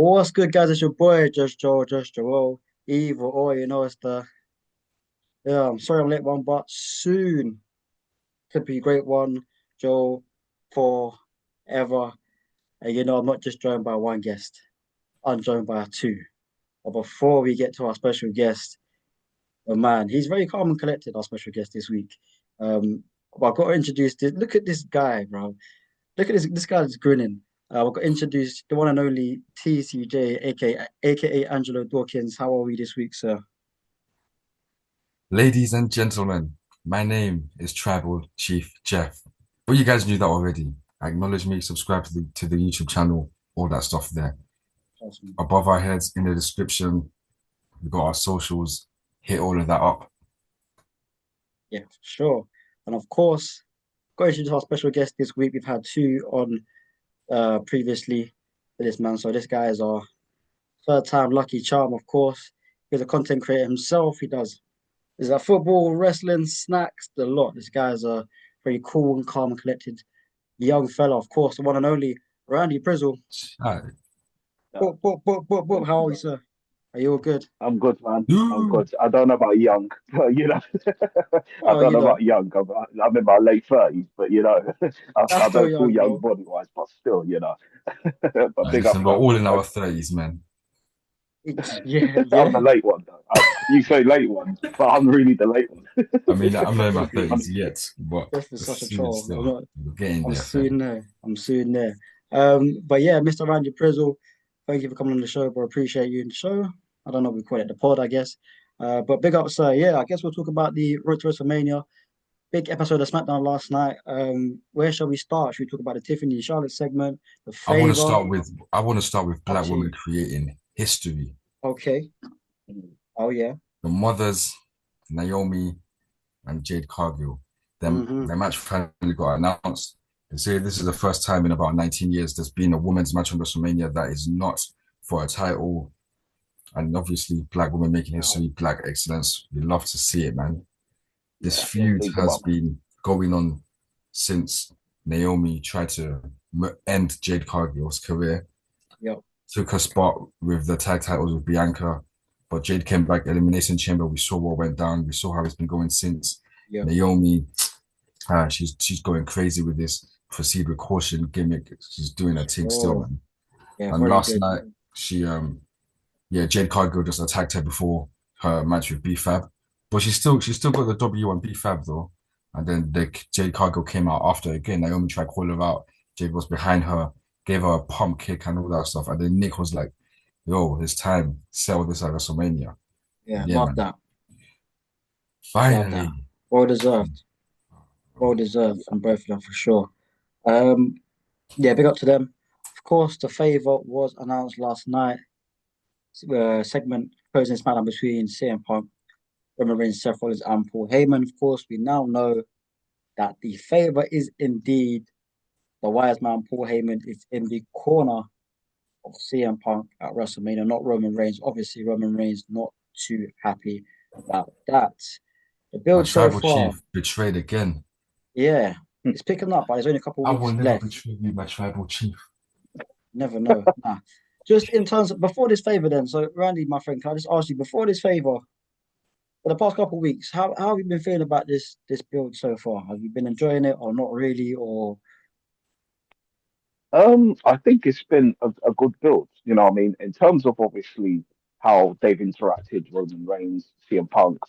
What's good, guys? It's your boy, Just Joel, Evil, or it's yeah. I'm sorry I'm late one, but soon could be a great one, Joel, forever. And I'm not just joined by one guest, I'm joined by two. But before we get to our special guest, oh man, he's very calm and collected, our special guest this week. But I've got to introduce this. Look at this guy, bro. Look at this guy's grinning. I've got to introduce the one and only TCJ, aka Angelo Dawkins. How are we this week, sir? Ladies and gentlemen, my name is Tribal Chief Jeff. But you guys knew that already. Acknowledge me, subscribe to the YouTube channel, all that stuff there. Awesome. Above our heads in the description, we've got our socials. Hit all of that up. Yeah, for sure. And of course, got to introduce our special guest this week. We've had two on previously for this man. So this guy is our third time lucky charm, of course. He's a content creator himself. He does is that football, wrestling, snacks, the lot. This guy's a very cool and calm and collected young fella, of course, the one and only Randy Prizzle. All Yeah, Boop, boop, boop, boop, boop. thank How you, are you, bro. sir? Are you all good? I'm good, man. I'm right. good. I don't know about young, but I Oh, don't know about young. I'm in my late 30s, but that's I still don't feel young, young bro. body wise, but still, but big up, Listen, we're man. all in our Thank 30s, man. Yeah, you. I'm yeah. the late one, though. You say late one, but I'm really the late one. I mean, I'm not in my I'm, 30s yet, but This is such a soon troll. I'm still. not. We're getting I'm there, soon fam. there. I'm soon there. But yeah, Mr. Randy Prizzle, thank you for coming on the show, bro. Appreciate you in the show. I don't know if we call it the pod, I guess. But big up, sir. Yeah, I guess we'll talk about the Road to WrestleMania. Big episode of SmackDown last night. Where shall we start? Should we talk about the Tiffany and Charlotte segment, the Favour? I want to start with Up black to women you. creating history. Okay. Oh yeah. The mothers, Naomi and Jade Cargill. Mm-hmm. Their match finally got announced. They say this is the first time in about 19 years there's been a women's match on WrestleMania that is not for a title. And obviously, black women making wow. history, black excellence. We love to see it, man. This Yeah, feud big them has up. been going on since Naomi tried to end Jade Cargill's career, Yep. took her spot with the tag titles with Bianca, but Jade came back, Elimination Chamber. We saw what went down. We saw how it's been going since. Yep. Naomi, she's going crazy with this proceed with caution gimmick. She's doing her thing still, Sure. man. Yeah, And very last good. night, she yeah, Jade Cargill just attacked her before her match with B-Fab, but she still got the W on B-Fab though. And then Jade Cargill came out after again. Naomi tried to call her out. Jade was behind her, gave her a pump kick and all that stuff. And then Nick was like, "Yo, it's time. Sell this at WrestleMania." Yeah, And yeah, love man. that. Love that. Finally, Well deserved. Well deserved from both of them for sure. Um, yeah, big up to them. Of course, the Favour was announced last night. Segment closing SmackDown between CM Punk, Roman Reigns, Seth Rollins, and Paul Heyman. Of course, we now know that the Favour is indeed the wise man. Paul Heyman is in the corner of CM Punk at WrestleMania, not Roman Reigns. Obviously, Roman Reigns not too happy about that. The my build so tribal far, chief betrayed again. yeah, it's picking up, but there's only a couple of I will weeks never left. betray you, my tribal chief. Never know. Nah. Just in terms of before this favor, then. So, Randy, my friend, can I just ask you before this favor, for the past couple of weeks, how have you been feeling about this build so far? Have you been enjoying it or not really? Or I think it's been a good build. What I mean, in terms of obviously how they've interacted, Roman Reigns, CM Punk,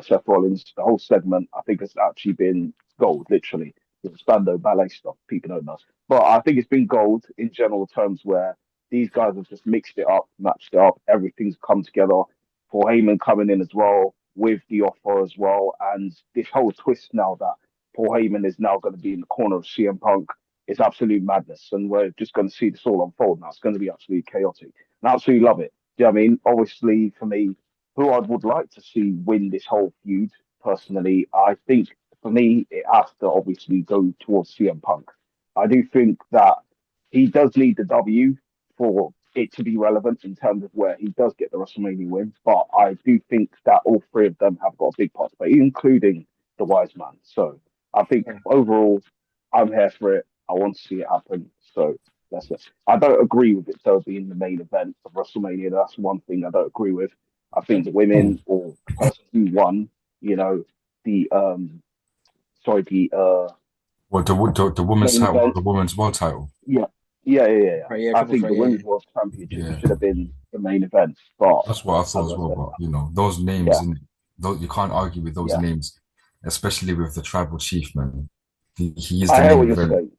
Seth Rollins, the whole segment, I think it's actually been gold, literally. The Spando ballet stuff, people don't know. But I think it's been gold in general terms where these guys have just mixed it up, matched it up, everything's come together. Paul Heyman coming in as well with the offer as well. And this whole twist now that Paul Heyman is now going to be in the corner of CM Punk, it's absolute madness, and we're just going to see this all unfold now. It's going to be absolutely chaotic, and I absolutely love it. Do you know what I mean? Obviously, for me, who I would like to see win this whole feud, personally, I think for me it has to obviously go towards CM Punk. I do think that he does need the W for it to be relevant in terms of where he does get the WrestleMania win, but I do think that all three of them have got a big part to play, including the Wise Man. So I think yeah, overall, I'm here for it. I want to see it happen. So That's it. I don't agree with it though being the main event of WrestleMania. That's one thing I don't agree with. I think the Oh, women or the person who won, you know, the sorry, what the women's main title or event. the women's world title? Yeah, yeah. Right, yeah, I triple think threat, the yeah, yeah. Women's World Championship Yeah, should have been the main event. But that's what I thought as as I well. said, But you know, those names yeah, and those you can't argue with those yeah. names, especially with the tribal chief, man. He is the I hear main what you're event. saying.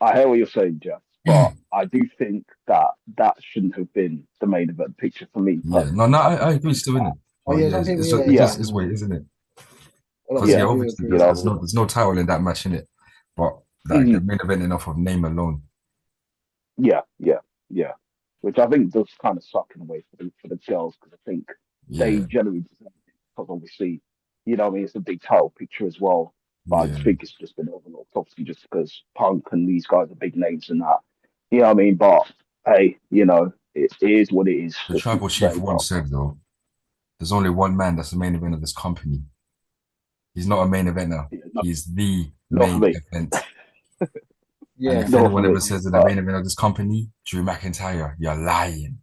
I hear what you're saying, Jeff. But I do think that that shouldn't have been the main event picture for me Yeah, no, personally. no, I I think, agree still in it. Oh But yeah, yeah, some people, yeah, it yeah, just yeah. is what it is, isn't it? A lot of Because yeah, people yeah. do obviously agree with that. there's no title in that match in it, but like the Mhm. main event enough of name alone. Yeah. Which I think does kind of suck in a way for the girls because I think they Yeah, generally deserve it because obviously, I mean, it's a big title picture as well. But I just yeah. think it's just been overlooked, obviously, just because Punk and these guys are big names and that. You know what I mean? But hey, it is what it is, The as tribal people chief say. But once said though, there's only one man that's the main event of this company. He's not a main eventer. yeah, He's the not for main me, event. And Yeah, if not for anyone ever me. says that the But main event of this company, Drew McIntyre, you're lying.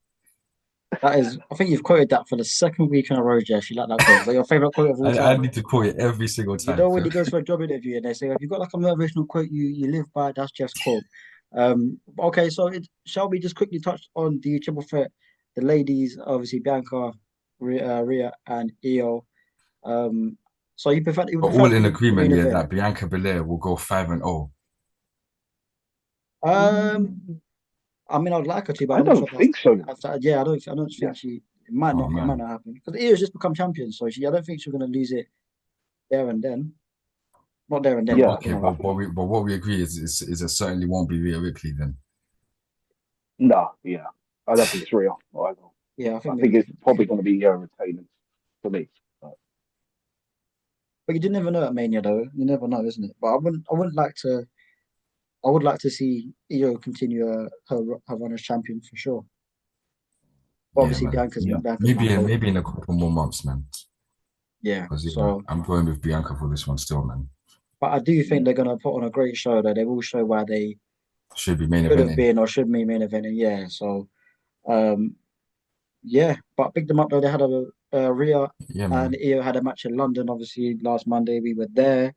that is. I think you've quoted that for the second week in a row, Jeff. You like that quote? Is that your favorite quote of all I time? need to quote it every single You time. know when he goes for a job interview and they say, "Have you got like a motivational quote you live by?" That's Jeff's quote. Okay, so shall we just quickly touch on the triple threat? The ladies, obviously Bianca, Rhea, and Io. Um, so you We're prefer all to be in the agreement, main yeah, event? that Bianca Belair will go 5-0. Um, I mean, I'd like her to, but I I'm not don't sure if think so. yeah, I don't Yeah, think she. Oh It might man. not happen because Io's just become champion, so I don't think she's gonna lose it there and then. Not there and then, yeah. but Okay, I think but what we agree is it certainly won't be Rhea Ripley then. no, yeah. I don't think it's real. yeah, I I think think maybe. it's probably going to be retaining for me. But, But you never know at Mania, though. You never know, isn't it? But I wouldn't like to. I would like to see Io continue her run as champion for sure. But Yeah, obviously, man. yeah, Bianca's my goat. Maybe in a couple more months, man. Yeah. Because yeah, So, I'm going with Bianca for this one still, man. but I do think yeah, they're gonna put on a great show. Though they will show why they Should be main should have eventing. been or should be main eventing. Yeah. So, um, yeah. But pick them up though. They had Rhea Yeah, and man. Io had a match in London. Obviously, last Monday we were there.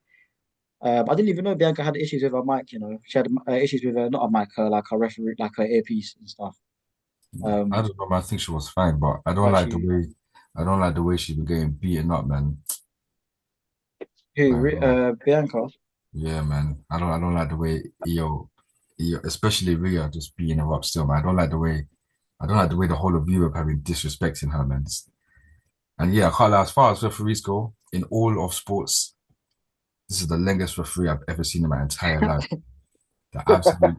I didn't even know Bianca had issues with her mic. She had issues with her, not a mic, like her referee, like her earpiece and stuff. I Um, don't know, man. I think she was fine, but but she, I don't like the way she's been getting beaten up, man. Like, bro. Bianca. Yeah, man. I don't like the way especially Rhea just beating her up still, man. I don't like the way the whole of Europe have been disrespecting her, man. And yeah, I can't lie, as far as referees go, in all of sports, this is the longest referee I've ever seen in my entire life. The absolute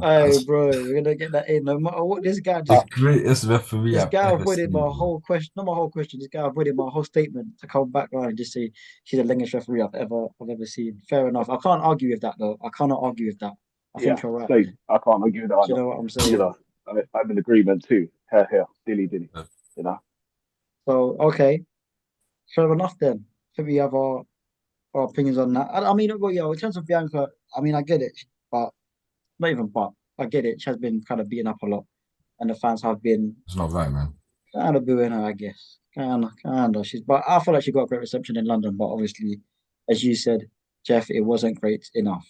Hey, bro, we're gonna get that in. No matter what, the greatest referee this I've guy ever avoided seen, my bro. whole question. Not my whole question. This guy avoided my whole statement to come back around and just say she's the longest referee I've ever seen. Fair enough. I can't argue with that though. I cannot argue with that. I yeah. think you're right So there. I can't argue with that Do you either. know what I'm You saying? know, I'm in agreement too. Here, dilly. You know, So okay, fair enough then. So we have our opinions on that. I mean, well, yeah, in terms of Bianca, I mean, I get it, but not even but I get it. She has been kind of beaten up a lot, and the fans have been It's not right, man. kind of booing her, I guess. Kind of. But I feel like she got a great reception in London. But obviously, as you said, Jeff, it wasn't great enough.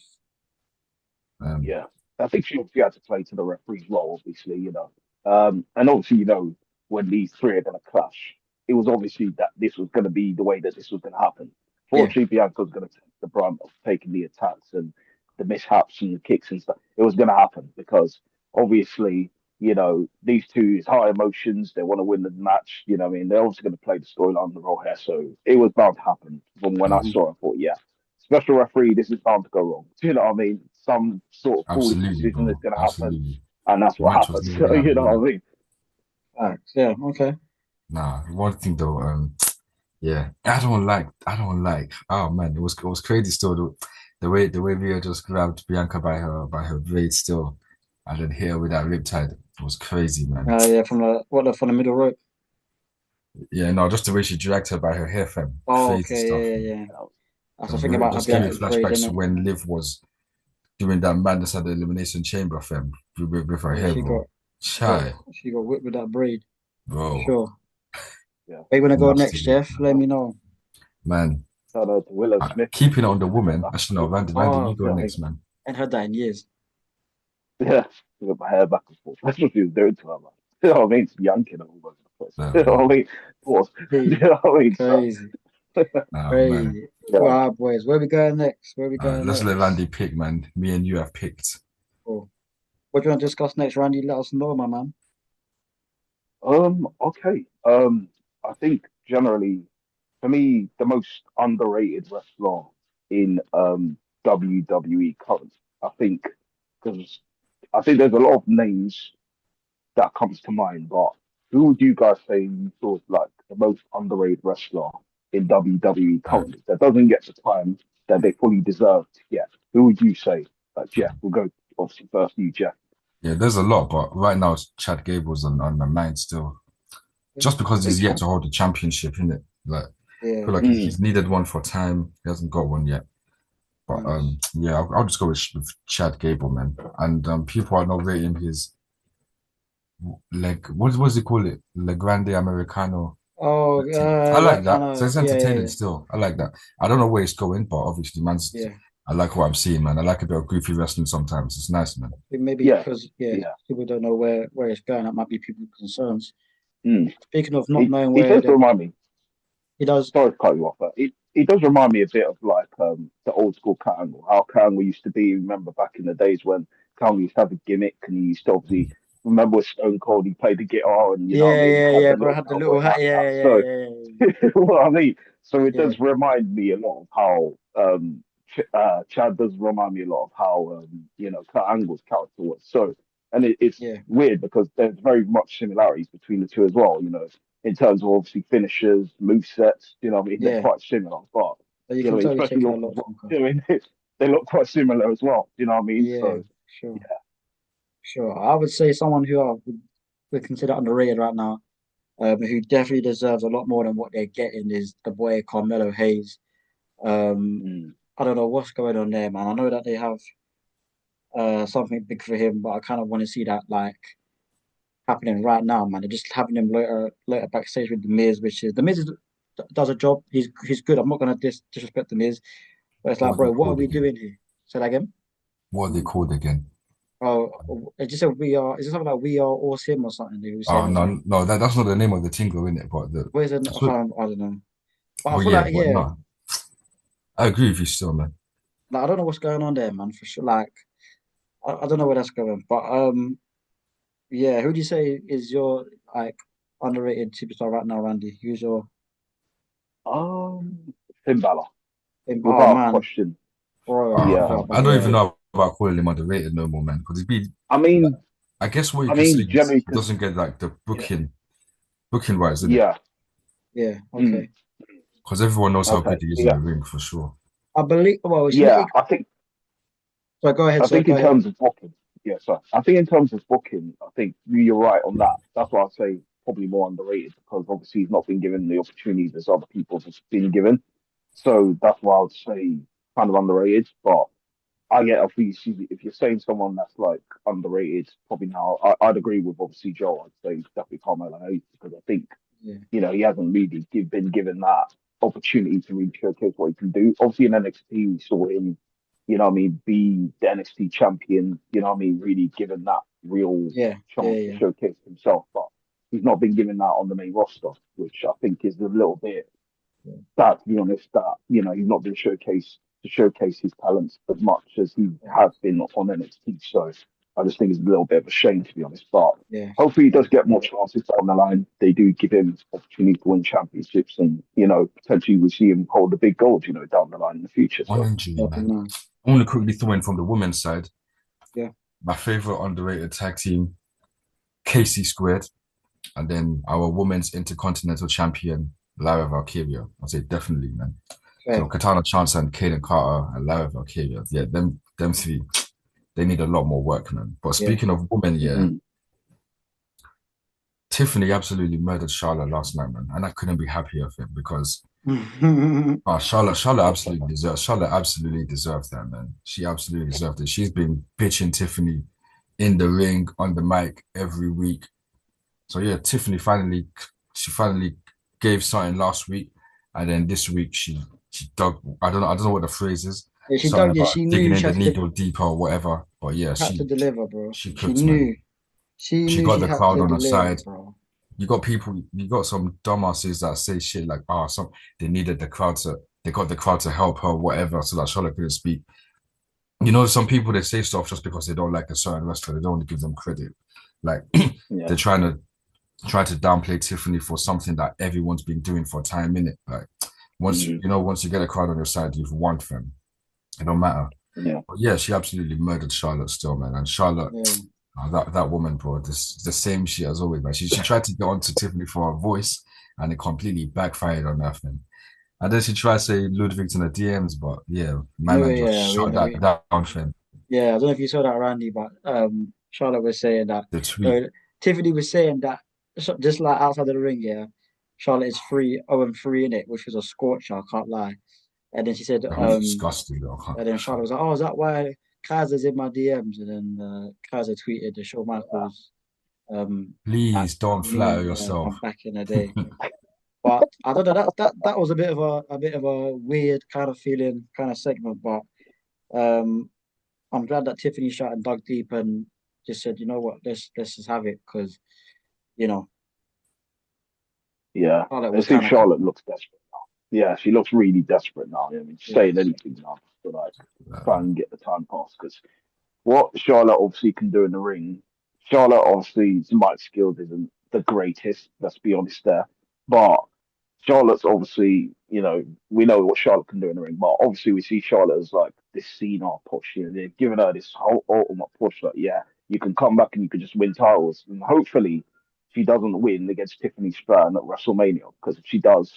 Um, yeah. I think she obviously had to play to the referee's role, obviously, and obviously, when these three are going to clash, it was obviously that this was going to be the way that this was going to happen. Yeah, Fortunately, Bianca was going to take the brunt of taking the attacks and the mishaps and the kicks and stuff. It was going to happen because obviously, these two is high emotions. They want to win the match. You know what I mean? They're obviously going to play the storyline on the role here. So it was bound to happen. From when I yeah, saw it, I thought, yeah, special referee, this is bound to go wrong. Do you know what I mean? Some sort of foolish absolutely, decision is bro. going to happen, Absolutely. and that's The what match was happened. never So gonna you happen, know yeah. what I mean? facts. Yeah, okay. Nah, one thing though, yeah, I don't like. Oh man, it was crazy still the way Rhea just grabbed Bianca by her braid still, and then hit her with that riptide. It was crazy, man. Yeah, from the middle rope. Yeah, no, just the way she dragged her by her hair, fam. Oh, Crazy okay, stuff, man. yeah. That's the That was thing It about just gave me Bianca's braid, flashbacks isn't to it? when Liv was doing that madness at the Elimination Chamber, fam, with her Yeah, hair, bro. Chai, she got whipped with that braid for bro. sure. Yeah. Where you wanna go Enough next, said, Jeff? Let me know. man. Shout out to Willow Smith. Keeping it on the Yeah, woman. that's Actually, no, cool. Randy, Oh, you go Yeah, next, man. I ain't heard that in years. yeah. With my hair back and forth. That's what she was doing to her, man. You know what I mean? It's yanking her all over the place. You know what I mean? Pause. You Hey, know what I mean? So, crazy, Man. crazy. yeah. Wow, boys, where we going next? Where we going Let's let next? Randy pick, man. Me and you have picked. Cool. What do you want to discuss next, Randy? Let us know, my man. Okay. I think generally, for me, the most underrated wrestler in WWE current, I think, because I think there's a lot of names that comes to mind, but who would you guys say you thought like the most underrated wrestler in WWE Uh, currently that doesn't get the time that they fully deserve to get? Who would you say? Like Jeff, we'll go obviously first. You, Jeff. yeah, there's a lot, but right now it's Chad Gable's on my mind still. Just because he's yet Okay. to hold the championship, innit? Like, I Yeah, feel like Mm, he's needed one for time. He hasn't got one yet. But nice. yeah, I'll just go with Chad Gable, man. And people are not rating his like what does he call it? Le Grande Americano. Oh, I like that kind that. So of it's yeah, entertaining yeah, still. I like that. I don't know where it's going, but obviously, man's. yeah. I like what I'm seeing, man. I like a bit of goofy wrestling sometimes. It's nice, man. Maybe yeah, because yeah, yeah. people don't know where it's going. That might be people's concerns. Mm. Speaking of not It knowing it where does the remind me. he does, Sorry to cut you off, but it does remind me a bit of like the old school Kurt how Kurt used to be. Remember back in the days when Kurt used to have a gimmick and he used to obviously remember with Stone Cold he played the guitar and you know what I yeah, mean yeah, had yeah. the Bro, little had the cowboy little hat. hat now. Yeah, yeah, So yeah, what I mean, so it yeah, yeah, does remind me a lot of how Chad does remind me a lot of how you know Kurt Angle's character was. So and it's yeah, weird because there's very much similarities between the two as well. You know, in terms of obviously finishers, move sets. You know, what I mean they're yeah. quite similar, but So you you know, can tell he's especially taken a also lot from Cole. you know, they look quite similar as well. You know what I mean? Yeah, So sure, sure. I would say someone who would consider underrated right now, who definitely deserves a lot more than what they're getting is the boy Carmelo Hayes. Um, mm, I don't know what's going on there, man. I know that they have something big for him, but I kind of want to see that like happening right now, man. They're just having him later backstage with the Miz, which is the Miz does a job. He's good. I'm not gonna disrespect the Miz, but it's What like, are they bro, what are called we again? doing here? Say that again. What are they called again? Oh, it just said we are. Is it something like we are awesome or something? They were saying Oh or something. no, that's not the name of the tingle, in it. But What is it? I that's what. can't. I don't know. But I But feel yeah, like but yeah, no, I agree with you still, man. like I don't know what's going on there, man. For sure. Like I don't know where that's going, but yeah. Who do you say is your like underrated superstar right now, Randy? Who's your Finn Balor oh without man, question. bro, I Yeah, forgot about I don't even yeah, know about calling him underrated no more, man. Because he's been. I Like, mean, I guess what you could say is generally he because doesn't get like the yeah, booking wise, isn't it? yeah, yeah. mm, Okay, Because everyone knows how okay, good he is in yeah, the ring for sure. I believe. Well, it's yeah. me. So go ahead, I sir. think Go in ahead. terms of booking, yeah, sorry. I think in terms of booking, I think you're right on that. That's why I say probably more underrated because obviously he's not been given the opportunities as other people have been given. So that's why I would say kind of underrated. But I get if you're saying someone that's like underrated, probably now I'd agree with obviously Joe. I'd say definitely Carmelo Hayes because I think Yeah, you know he hasn't really been given that opportunity to really showcase what he can do. Obviously in NXT we saw him, you know what I mean, be the NXT champion. You know what I mean, really given that real yeah, yeah, chance to yeah, showcase himself. But he's not been given that on the main roster, which I think is a little bit yeah. sad, to be honest, that you know he's not been showcased to showcase his talents as much as he has been on NXT. So I just think it's a little bit of a shame, to be honest. But Yeah. hopefully he does get more chances down the line. They do give him opportunity to win championships, and you know potentially we see him hold the big gold, you know, down the line in the future. One So injury, That'd be man. nice. I want to quickly throw in from the women's side. Yeah. My favorite underrated tag team, Casey Squared, and then our women's intercontinental champion, Lara Valkyria. I'd say definitely, man. So Fair. Katana Chance and Kaden Carter and Lara Valkyria. Yeah, them three, they need a lot more work, man. But Yeah. speaking of women, yeah, mm, Tiffany absolutely murdered Charlotte last night, man. And I couldn't be happier for it because Oh, Charlotte absolutely deserves that, man. She absolutely deserved it. She's been bitching Tiffany in the ring, on the mic every week. So yeah, she finally gave something last week, and then this week she dug. I don't know what the phrase is. Yeah, she Something dug. Yeah, about she digging knew in she the had to, needle deeper or whatever. But yeah, had to deliver, bro. she She cooked, man. knew. She She knew got she the had crowd to on her deliver, side. bro. You got some dumbasses that say shit like, they needed the crowd to, they got the crowd to help her, whatever, so that Charlotte couldn't speak. You know, some people they say stuff just because they don't like a certain wrestler. They don't want to give them credit. Like Yeah, they're try to downplay Tiffany for something that everyone's been doing for a time in it. Like hmm once you get a crowd on your side, you've won them. It don't matter. yeah, But yeah, she absolutely murdered Charlotte still, man. And Charlotte, Yeah. that woman, bro, this the same shit as always, man. She tried to get onto Tiffany for her voice, and it completely backfired on her, man. And then she tried to say Ludwig's in the DMs, but yeah, my No, man just yeah, shot that down, fam. yeah. I don't know if you saw that, Randy, but Charlotte was saying that. The tweet. No, Tiffany was saying that just like outside of the ring, yeah, Charlotte is 3-0-3 in it, which was a scorcher. I can't lie. And then she said, That was disgusting, though. and then Charlotte was like, "Oh, is that why Kaiser's in my DMs?" And then Kaiser tweeted the Shawn Michaels at Please don't flatter me from yourself. back in the day. But I don't know that was a bit of a weird kind of feeling kind of segment. But um, I'm glad that Tiffany shot and dug deep and just said, you know what, let's just have it because you know yeah. Charlotte I was see kind of Charlotte looks desperate now. Yeah, she looks really desperate now. I mean, she's saying yes, anything now to like try and get the time pass because what Charlotte obviously can do in the ring, Charlotte obviously mic skills isn't the greatest. Let's be honest there, but Charlotte's obviously, we know what Charlotte can do in the ring, but obviously we see Charlotte as like this senile push. They've given her this whole ultimate push. Like, yeah, you can come back and you can just win titles, and hopefully she doesn't win against Tiffany Stratton at WrestleMania because if she does,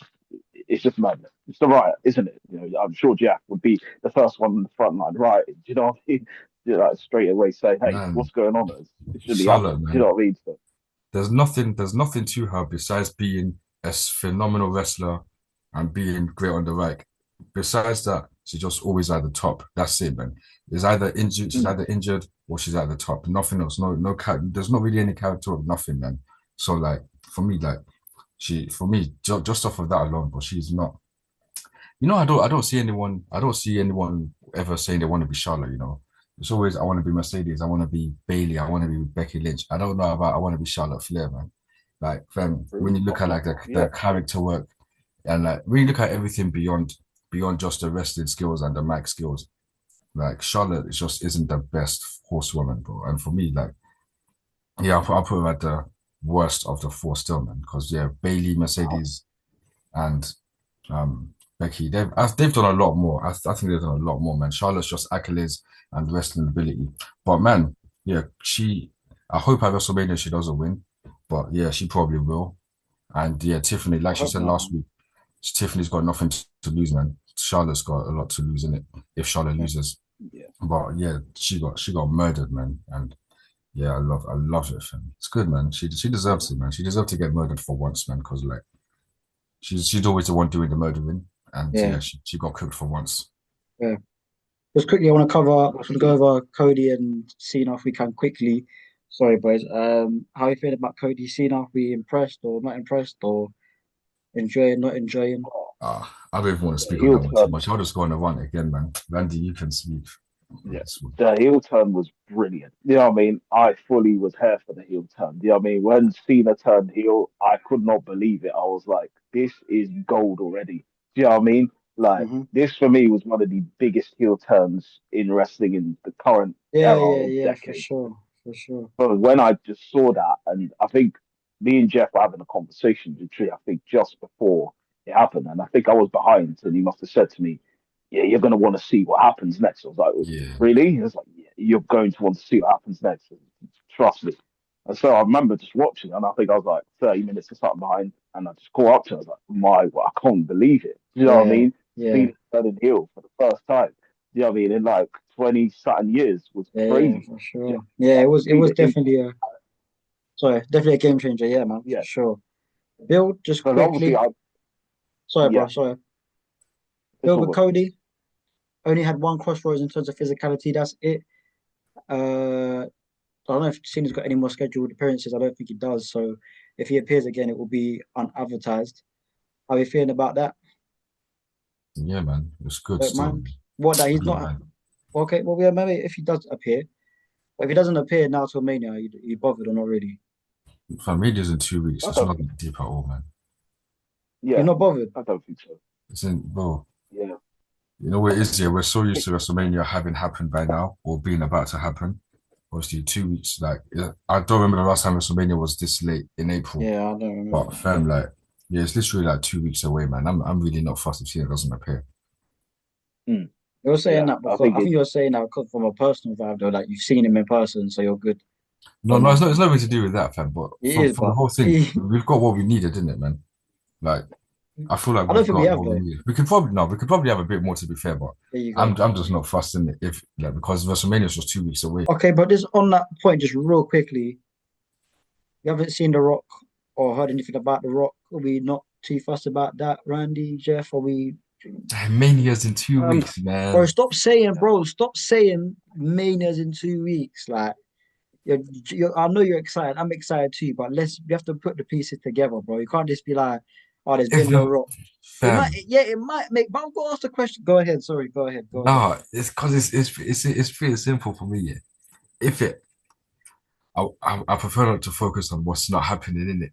it's just madness. It's the riot, isn't it? I'm sure Jack would be the first one in the front line, right? Do you know what I mean? Like straight away say, hey, Man, what's going on? It shouldn't be Charlotte, happening. Do you man. know what I mean? So, There's nothing to her besides being a phenomenal wrestler and being great on the right. Besides that, she's just always at the top. That's it, man. She's mm, either injured or she's at the top. Nothing else. There's not really any character of nothing, man. So like for me, just off of that alone, but she's not. I don't see anyone ever saying they want to be Charlotte, you know. It's always I want to be Mercedes, I want to be Bailey, I want to be Becky Lynch. I don't know about I want to be Charlotte Flair, man. Like, fam, when true. you look at like the Yeah. character work and like when you look at everything beyond just the wrestling skills and the mic skills, like Charlotte just isn't the best horsewoman, bro. And for me, like, yeah, I'll put her at the worst of the four still, man. Because yeah, Bailey, Mercedes, and um, Becky, they've done a lot more. I think they've done a lot more, man. Charlotte's just accolades and wrestling ability, but man, yeah, I hope at WrestleMania she doesn't win, but yeah, she probably will. And yeah, Tiffany, like I she hope said not, last man. week, Tiffany's got nothing to lose, man. Charlotte's got a lot to lose in it if Charlotte Yeah, loses. Yeah. But yeah, she got murdered, man. And yeah, I love it, fam. It's good, man. She deserves it, man. She deserved to get murdered for once, man. Because like she's always the one doing the murdering, and yeah, yeah, she got cooked for once. yeah. Just quickly, I want to go over Cody and Cena if we can quickly. Sorry, boys. How you feeling about Cody Cena? We impressed or not impressed or enjoying, not enjoying? I don't even want to The speak on that heel one too turn. much. I'll just go on a run again, man. Randy, you can speak on Yeah. this one. The heel turn was brilliant. You know what I mean? I fully was here for the heel turn. You know what I mean? When Cena turned heel, I could not believe it. I was like, this is gold already. Do you know what I mean? Like, Hmm. this for me was one of the biggest heel turns in wrestling in the current Yeah, era yeah, or yeah, for decade. sure, for sure. But when I just saw that, and I think me and Jeff were having a conversation, literally, I think just before it happened, and I think I was behind, and he must have said to me, "Yeah, you're going to want to see what happens next." I was like, Yeah, "Really?" He was like, "Yeah, you're going to want to see what happens next. Trust me." And so I remember just watching, and I think I was like 30 minutes or something behind, and I just caught up to it. I was like, well, I can't believe it. You know what I Yeah, mean? yeah, Cena turning heel for the first time. You know what I mean? In like 20 something years was yeah, yeah, crazy. for You sure. know, Yeah, like, it was Cena definitely a sorry, definitely a game changer. Yeah, man, for yeah, sure. Bill, just because obviously quickly. Sorry, bro. Yeah, Sorry. it's all Gilbert good. Cody only had one crossroads in terms of physicality. That's it. I don't know if Cena's got any more scheduled appearances. I don't think he does. So if he appears again, it will be unadvertised. How are you feeling about that? Yeah, man, it's good Don't still. mind. What that I he's don't not mind. okay. Well, yeah, maybe if he does appear, but if he doesn't appear now till Mania, you bothered or not really? Familia's in 2 weeks. I It's don't not think. deep at all, man. You're Yeah, not bothered. I don't think so. It's in, bro. Yeah, You know what it is here? We're so used Hey, to WrestleMania having happened by now or being about to happen. Obviously, 2 weeks. Like, yeah, I don't remember the last time WrestleMania was this late in April. Yeah, I don't remember. But fam, like, yeah, it's literally like 2 weeks away, man. I'm really not fussed if Cena doesn't appear. mm, You're saying yeah, that I because think I think it. you're saying that because from a personal vibe though, like you've seen him in person, so you're good No, or no, not. it's nothing to do with that, fam. But It from is, from the but whole thing, I we've got what we needed, didn't it, man? Like, I feel like don't we've think we got have what we though. need. We could probably have a bit more to be fair, but There you I'm go. I'm just not fussed in it if like because WrestleMania is just 2 weeks away. Okay, but just on that point, just real quickly, you haven't seen The Rock or heard anything about The Rock? Are we not too fussed about that, Randy, Jeff? Are we? Damn, Mania's in two Um, weeks, bro, man. stop saying Mania's in 2 weeks. Like, I know you're excited. I'm excited too, but we have to put the pieces together, bro. You can't just be like, oh, there's If been no the rock. fam, It might make, but I'll go ask the question. Go ahead. Sorry, go ahead. Go ahead. nah, it's because it's pretty simple for me. Yeah. If it, I prefer not to focus on what's not happening in it.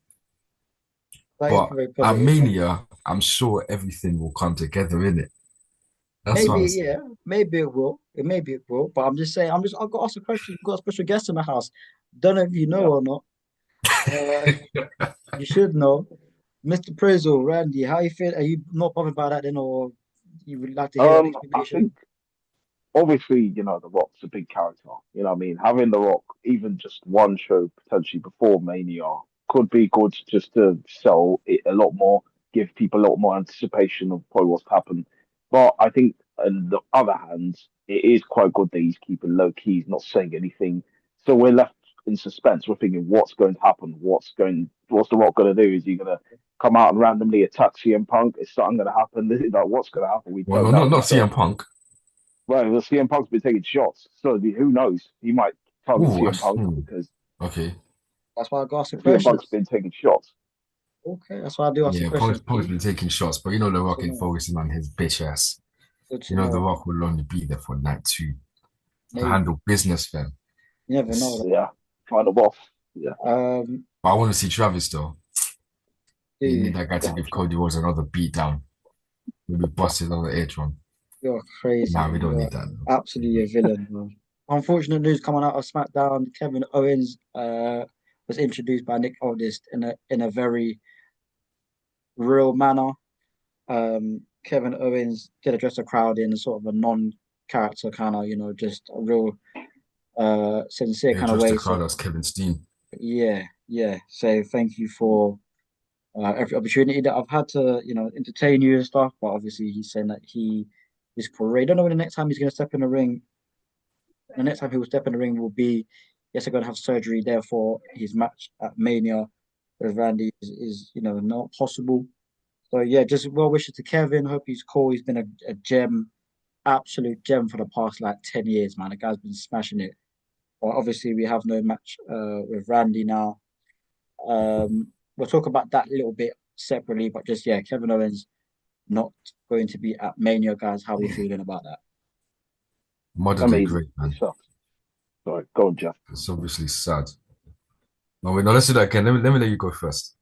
That is But very at positive. Mania, I'm sure everything will come together in it. That's what Maybe, I'm yeah, saying. maybe it will. Maybe it will. But I'm just saying, I've got to ask a question. We've got a special guest in the house. Don't know if you know Yeah. or not. Uh, you should know. Mr. Prizzle, Randy, how you feel? Are you not bothered by that then, or you would like to hear an I explanation? think obviously, The Rock's a big character. You know what I mean? Having The Rock, even just one show potentially before Mania, could be good just to sell it a lot more, give people a lot more anticipation of probably what's happened. But I think, on the other hand, it is quite good that he's keeping low key, he's not saying anything. So we're left in suspense. We're thinking, what's going to happen? What's The Rock going to do? Is he going to come out and randomly attack CM Punk? Is something going to happen? Like, what's going to happen? We Well, don't no, not know. not So CM Punk. well, the CM Punk's been taking shots, so who knows? He might target Ooh, CM Punk hmm, because okay. That's why I got to ask the CM Punk's questions. been taking shots. Okay, that's why I do ask the Yeah, questions. Punk's been taking shots, but you know The Good Rock to ain't know. focusing on his bitch ass. Good You to know The know. Rock will only be there for night two to Maybe. handle business, fam. You never know. It's, Yeah, find a boss. Yeah, Though. but I want to see Travis though. You need Dude, that guy to yeah, give true. Cody Rhodes another beat down. Maybe bust his other eardrum. you're crazy, Nah, we man. don't You're need that. absolutely a villain, bro. Unfortunate news coming out of SmackDown. Kevin Owens was introduced by Nick Aldis in a very real manner. Kevin Owens did address the crowd in sort of a non-character kind of, just a real sincere Yeah, kind of just the way. So crowd as Kevin Steen. yeah, yeah. So thank you for every opportunity that I've had to, entertain you and stuff. But obviously, he's saying that he is for real. Don't know when the next time he's going to step in the ring. The next time he will step in the ring will be, yes, they're going to have surgery. Therefore, his match at Mania with Randy is not possible. So yeah, just well wishes to Kevin. Hope he's cool. He's been a gem, absolute gem for the past like 10 years, man. The guy's been smashing it. But obviously, we have no match with Randy now. We'll talk about that a little bit separately, but just yeah, Kevin Owens not going to be at Mania, guys. How are we feeling about that? I Modern day mean, great, it man. sucks. Sorry, go on, Jeff. It's obviously sad. No, wait, no, let's do that again. Let me let you go first.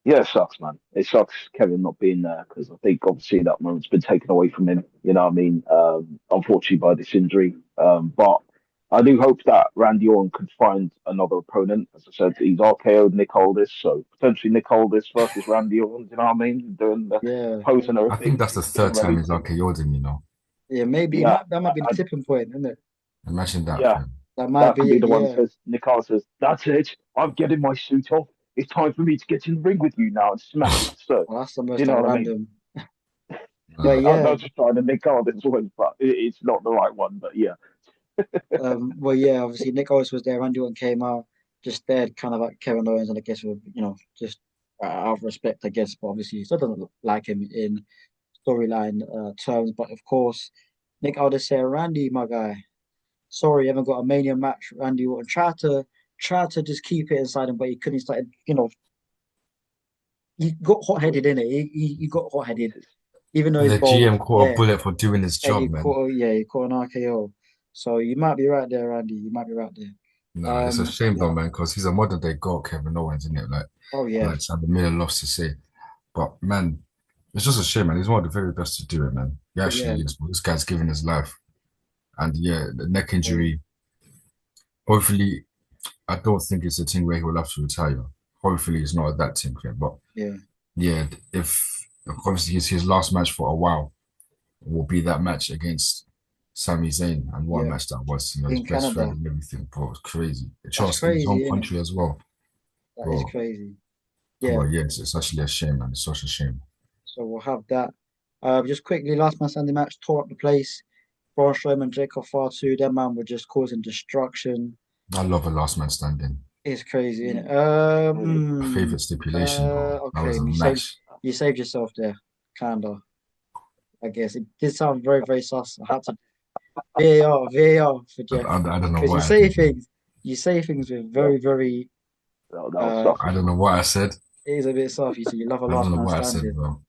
Yeah, it sucks, man. It sucks Kevin not being there because I think obviously that moment's been taken away from him. You know what I mean? Unfortunately by this injury. But I do hope that Randy Orton could find another opponent. As I said, he's RKO'd Nick Aldis, so potentially Nick Aldis versus Randy Orton. You know what I mean? Doing the Yeah, pose and I think everything, that's the getting third time ready he's to. RKO'd him, you know. yeah, maybe Yeah, that might be the I, tipping point, isn't it? Imagine that, yeah, fam. That might that could be be it. the one that Yeah. says Nick Aldis says, "That's it. I'm getting my suit off. It's time for me to get in the ring with you now and smash." So, Well, that's the you most know like what I mean? random. Yeah, But I'm yeah, not just trying to nick out this one, but it's not the right one. But yeah, well, yeah. Obviously, Nick Aldis was there. Randy Orton came out, just stared kind of like Kevin Owens, and I guess just out of respect, I guess. But obviously, he still doesn't like him in storyline terms. But of course, Nick, I'll just say, Randy, my guy. Sorry, you haven't got a Mania match. Randy Orton tried to just keep it inside him, but he couldn't. He started, he got hot headed in it. He got hot headed, even though he's The bold. GM caught a Yeah, bullet for doing his and job, man. he caught an RKO. So you might be right there, Randy. You might be right there. Nah, it's a shame Yeah. though, man, because he's a modern day GOAT, Kevin Owens, isn't it? Oh yeah, Like, Sam Miller loves to say. But man, it's just a shame, man. He's one of the very best to do it, man. He but yeah, actually is. This guy's given his life. And yeah, the neck yeah, injury, hopefully, I don't think it's a thing where he will have to retire. Hopefully, it's not that thing, yeah. But yeah, yeah, if obviously his last match for a while will be that match against Sami Zayn, and what a yeah. match that was, his In best friend Canada, and everything, bro. It's crazy. A that's chance in his home crazy, isn't it? country as well, That is bro. crazy. Yeah. Bro, yes, it's actually a shame, man. It's such a shame. So we'll have that. Just quickly, last man standing match tore up the place. Braun Strowman, Jacob Fatu, that man were just causing destruction. I love a last man standing. It's crazy, isn't it? My favorite stipulation, bro. That Okay, was a match. you saved yourself there, kinda. I guess it did sound very, very sus. I had to VAR for Jeff I don't know because what I did, man. you say things with Yeah, very, very. that was Uh, sus I as don't know well. what I said. it is a bit soft. You said you love a I don't last know man what I said, standing. bro.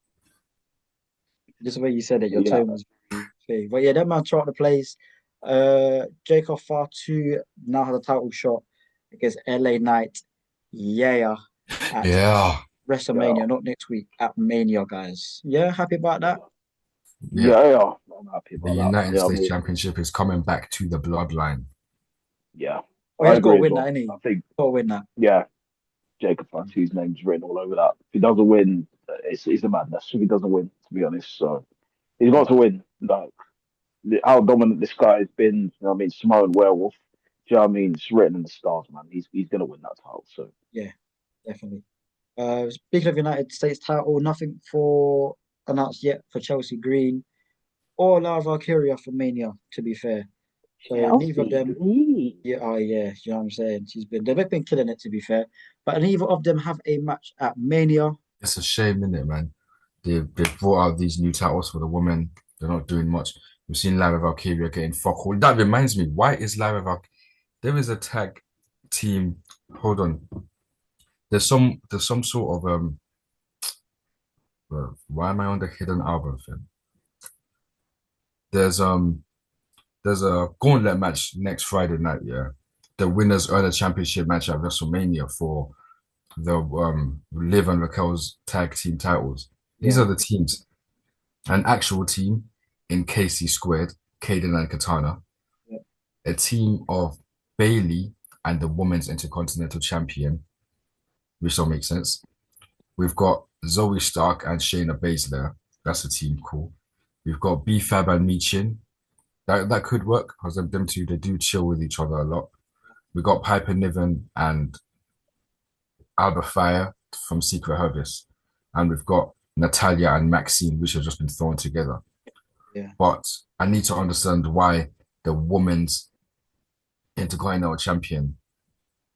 Just the way you said it, your Yeah, tone was very big. But yeah, that man tore up the place. Jacob Fatu now has a title shot against LA Knight. Yeah, at Yeah, yeah, WrestleMania, not next week, at Mania, guys. Yeah, happy about that. yeah. yeah. I'm happy The about that. United Yeah, I States mean, Championship is coming back to the bloodline. yeah, Oh, I he's got to agree as win that, well. ain't he? I think, Got to win that. yeah, Jacob Fatu's name's written all over that. If he doesn't win, it's a madness. If he doesn't win, to be honest, so he's got Yeah, to win. Like how dominant this guy has been. You know what I mean, Samoan Werewolf. Do you know what I mean? It's written in the stars, man. He's gonna win that title. So yeah, definitely. Speaking of United States title, nothing for announced yet for Chelsea Green or Lara Valkyria for Mania, to be fair. So neither of Chelsea them. Green. Yeah, oh yeah, you know what I'm saying? They've both been killing it to be fair. But neither of them have a match at Mania. It's a shame, isn't it, man? They've brought out these new titles for the women. They're not doing much. We've seen Lara Valkyria getting fuck all. That reminds me, why is Lara Valkyria? There is a tag team. Hold on. There's some sort of why am I on the hidden album thing? There's um there's a gauntlet match next Friday night, yeah. The winners earn a championship match at WrestleMania for the Liv and Raquel's tag team titles. These Yeah, are the teams. An actual team in KC squared, Kaden and Katana, yeah, a team of Bailey and the women's intercontinental champion, which don't make sense. We've got Zoe Stark and Shayna Baszler. That's a team, cool. We've got B-Fab and Michin. That could work because them two, they do chill with each other a lot. We got Piper Niven and Alba Fire from Secret Service. And we've got Natalia and Maxine, which have just been thrown together. yeah. But I need to understand why the women's Intercontinental Champion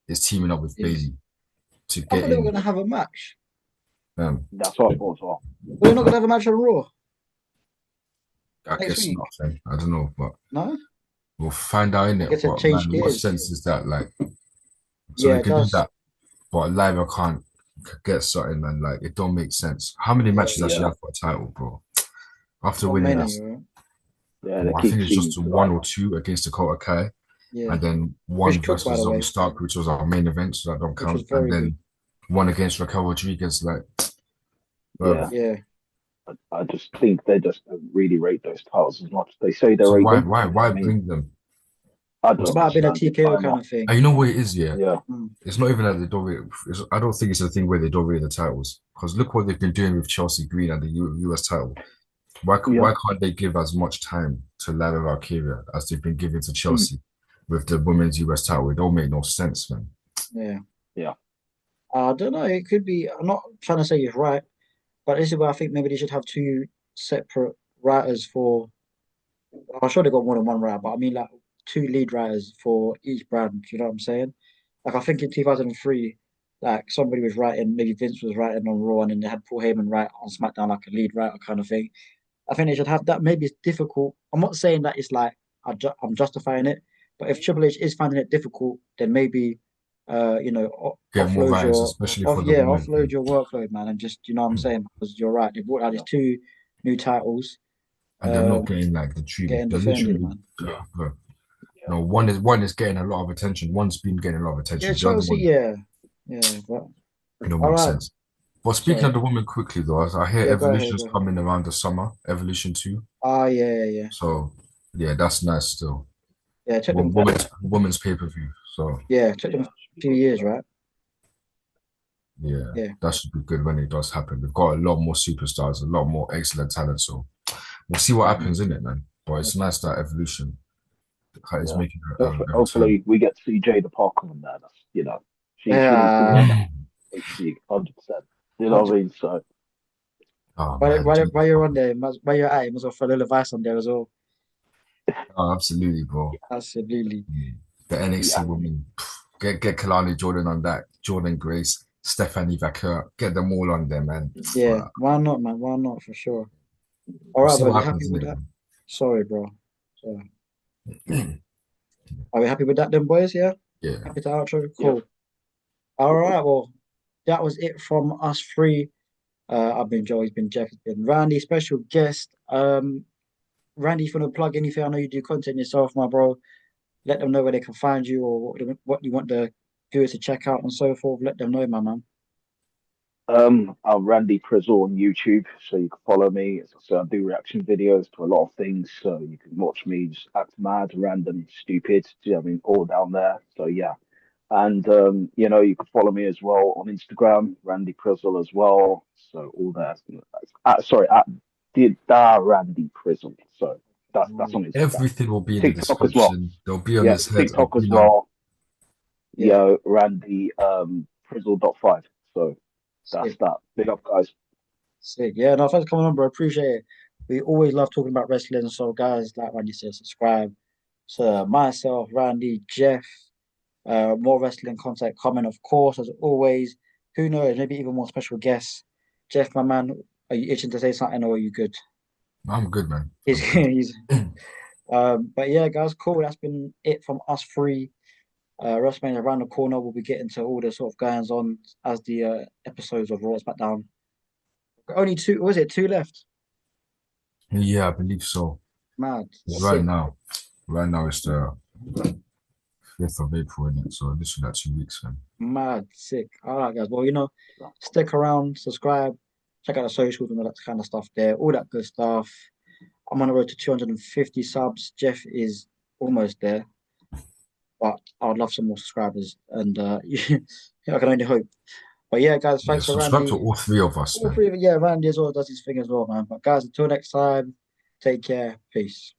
is teaming up with Is Bailey to I get thought they were in. gonna have a match. That's what I thought as well. We're not gonna have a match on Raw I next guess week. nothing. I don't know, but No? we'll find out in I it. guess it But changed man, what gears. sense is that? Like, so Yeah, we it can do does. that, but live I can't get something, man. Like, it don't make sense. How many Yeah, matches does she Yeah, have for a title, bro? After not winning yeah, that, many, right? yeah. They bro, I keep think it's seeming just to one like, or two against Dakota Kai, Yeah. and then Which one cooked, by versus the Zoe way, Stark, which was our main event, so that don't which was count, and very good. then one against Raquel Rodriguez. Like, bro, yeah. Yeah. I just think they just don't really rate those titles as much. They say they so rate why, them. why, You know what why I mean? bring them? I It don't might have been a understand it. TKO I'm kind not. of thing. And you know what it is, yeah. Yeah, Mm. It's not even that they don't rate. I don't think it's a thing where they don't rate the titles. Because look what they've been doing with Chelsea Green and the US title. yeah. Why can't they give as much time to Lara Valkyria as they've been giving to Mm, Chelsea with the women's US title? It don't make no sense, man. Yeah. yeah. I don't know. It could be. I'm not trying to say you're right, but this is where I think maybe they should have two separate writers for. I'm sure they got more than one writer, but I mean like two lead writers for each brand. You know what I'm saying? Like I think in 2003. like somebody was writing, maybe Vince was writing on Raw, and then they had Paul Heyman write on SmackDown like a lead writer kind of thing. I think they should have that. Maybe it's difficult. I'm not saying that it's like I'm justifying it, but if Triple H is finding it difficult, then maybe Get more writers, especially for the women offload thing. your workload, man, and just what I'm saying, because you're right. They brought out these two new titles, And they're uh, not getting like the treatment. getting They're defended, literally man. Yeah, no, one is getting a lot of attention. One's been getting a lot of Yeah, attention. The other Chelsea, one yeah, yeah. But don't all make right, sense. But speaking of so the women quickly though, as I hear yeah, go ahead, Evolution's go ahead. coming around the summer, Evolution 2. Ah, yeah, yeah, yeah. So yeah, that's nice still. Yeah, it took them quite. Women's pay-per-view. So Yeah, it took them yeah, a should be few good. years, right? yeah, Yeah, that should be good when it does happen. They've got a lot more superstars, a lot more excellent talent. So we'll see what happens in it, man. But it's nice that Evolution is Yeah. making a return. Hopefully, we get to see Jada Parker on there. That's, she needs to be on yeah. that HD 100%. You know what I 100. mean? So Oh While, man, while, Jesus while you're on fucking- there, while you're at it, you must well throw a little advice on there as well. oh, absolutely, bro. Absolutely. Mm. The yeah, NXT women, get Kalani Jordan on that, Jordan Grace, Stephanie Vaquer, get them all on there, man. Yeah, why not, man? Why not for sure? All We'll right, see boys, what you happy happens in with it, that? Sorry, bro. So, are we happy with that then, boys? Yeah? yeah. Happy to outro? yeah. Cool. All right, well, that was it from us three. I've been Joe, he's been Jeff, he's been Randy, special guest. Randy, if you want to plug anything, I know you do content yourself, my bro. Let them know where they can find you or what you want the viewers to check out and so forth. Let them know, my man. I'm Randy Prizzle on YouTube, so you can follow me. As I say, I do reaction videos to a lot of things, so you can watch me just act mad, random, stupid. Do you know what I mean? All down there. So yeah. And you can follow me as well on Instagram, Randy Prizzle as well. So all there. At the Randy Prizzle. So that's on Instagram. Everything will be in the TikTok as well. description. They'll be on Yeah, his head, TikTok as well. Yeah, Randy Prizzle.5. So that's sick, that. Big up, guys. sick. Yeah, no, thanks for coming on, bro. Appreciate it. We always love talking about wrestling. So, guys, like Randy said, subscribe to myself, Randy, Jeff. More wrestling content coming, of course, as always. Who knows? Maybe even more special guests. Jeff, my man, are you itching to say something or are you good? I'm good, man. He's, I'm good. he's but yeah, guys, cool. That's been it from us three. WrestleMania around the corner. We'll be getting to all the sort of goings on as the episodes of Raw SmackDown. Only two, was it two left? Yeah, I believe so. Mad, 'Cause sick, right now it's the 5th of April, isn't it? So literally like 2 weeks, man. mad, sick. All right, guys. Well, stick around, subscribe, check out the socials and all that kind of stuff there, all that good stuff. I'm on the road to 250 subs. Jeff is almost there, but I would love some more subscribers, and I can only hope. But yeah, guys, Yeah, thanks for subscribe to Randy. all three of us, All man. three of it, yeah, Randy as well does his thing as well, man. But guys, until next time, take care. Peace.